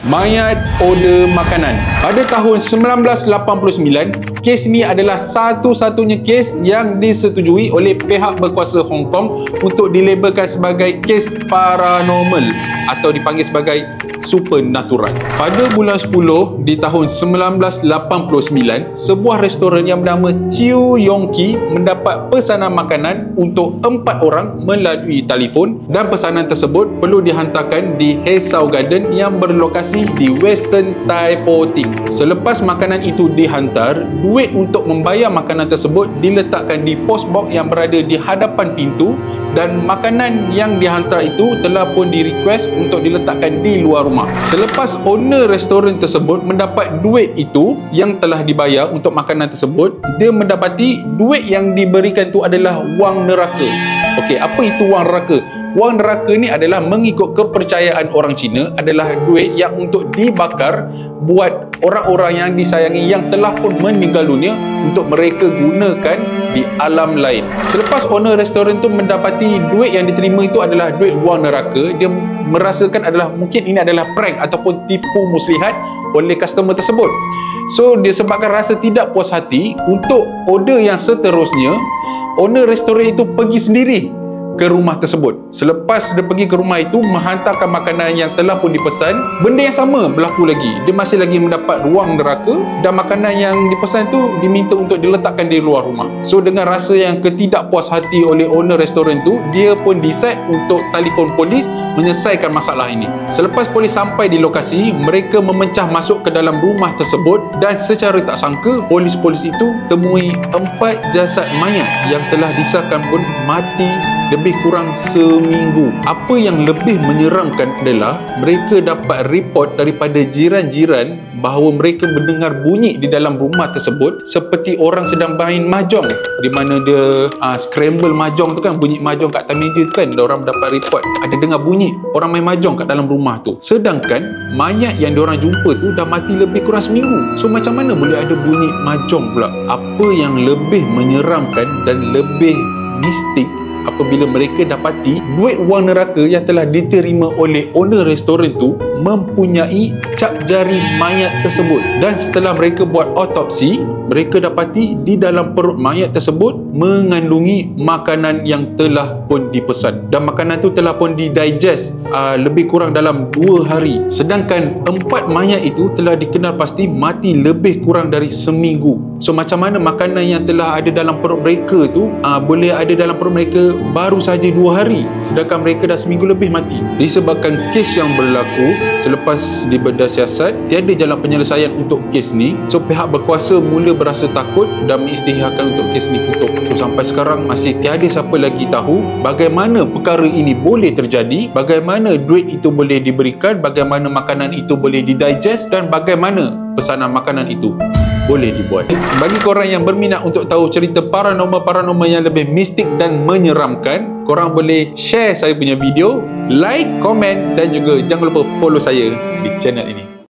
Mayat order makanan. Pada tahun 1989, kes ni adalah satu-satunya kes yang disetujui oleh pihak berkuasa Hong Kong untuk dilabelkan sebagai kes paranormal atau dipanggil sebagai supernatural. Pada bulan 10 di tahun 1989, sebuah restoran yang bernama Chiu Yong Ki mendapat pesanan makanan untuk 4 orang melalui telefon, dan pesanan tersebut perlu dihantarkan di Hesau Garden yang berlokasi di Western Tai Po Ting. Selepas makanan itu dihantar, duit untuk membayar makanan tersebut diletakkan di post box yang berada di hadapan pintu, dan makanan yang dihantar itu telah pun di-request untuk diletakkan di luar rumah. Selepas owner restoran tersebut mendapat duit itu yang telah dibayar untuk makanan tersebut, dia mendapati duit yang diberikan itu adalah wang neraka. Okey, apa itu wang neraka? Wang neraka ni adalah mengikut kepercayaan orang Cina adalah duit yang untuk dibakar buat orang-orang yang disayangi yang telah pun meninggal dunia untuk mereka gunakan di alam lain. Selepas owner restoran tu mendapati duit yang diterima itu adalah duit wang neraka, dia merasakan adalah mungkin ini adalah prank ataupun tipu muslihat oleh customer tersebut. So disebabkan rasa tidak puas hati, untuk order yang seterusnya, owner restoran itu pergi sendiri ke rumah tersebut. Selepas dia pergi ke rumah itu, menghantarkan makanan yang telah pun dipesan, benda yang sama berlaku lagi. Dia masih lagi mendapat ruang neraka, dan makanan yang dipesan tu diminta untuk diletakkan di luar rumah. So dengan rasa yang ketidakpuas hati oleh owner restoran tu, dia pun decide untuk telefon polis menyelesaikan masalah ini. Selepas polis sampai di lokasi, mereka memecah masuk ke dalam rumah tersebut, dan secara tak sangka polis-polis itu temui 4 jasad mayat yang telah disahkan pun mati lebih kurang seminggu. Apa yang lebih menyeramkan adalah mereka dapat report daripada jiran-jiran bahawa mereka mendengar bunyi di dalam rumah tersebut seperti orang sedang main mahjong, di mana dia scramble mahjong tu kan, bunyi mahjong kat atas meja tu kan, orang dapat report ada dengar bunyi orang main mahjong kat dalam rumah tu. Sedangkan mayat yang diorang jumpa tu dah mati lebih kurang seminggu. So macam mana boleh ada bunyi mahjong pula? Apa yang lebih menyeramkan dan lebih mistik apabila mereka dapati duit wang neraka yang telah diterima oleh owner restoran tu mempunyai cap jari mayat tersebut. Dan setelah mereka buat autopsi, mereka dapati di dalam perut mayat tersebut mengandungi makanan yang telah pun dipesan, dan makanan tu telah pun didigest lebih kurang dalam 2 hari. Sedangkan 4 mayat itu telah dikenal pasti mati lebih kurang dari seminggu. So macam mana makanan yang telah ada dalam perut mereka tu boleh ada dalam perut mereka baru saja 2 hari, sedangkan mereka dah seminggu lebih mati? Disebabkan kes yang berlaku selepas dibedah siasat, tiada jalan penyelesaian untuk kes ni. So pihak berkuasa mula berasa takut dan mengisytiharkan untuk kes ni tutup. So sampai sekarang masih tiada siapa lagi tahu bagaimana perkara ini boleh terjadi, bagaimana duit itu boleh diberikan, bagaimana makanan itu boleh didigest, dan bagaimana pesanan makanan itu boleh dibuat. Bagi korang yang berminat untuk tahu cerita paranormal yang lebih mistik dan menyeramkan, korang boleh share saya punya video, like, komen, dan juga jangan lupa follow saya di channel ini.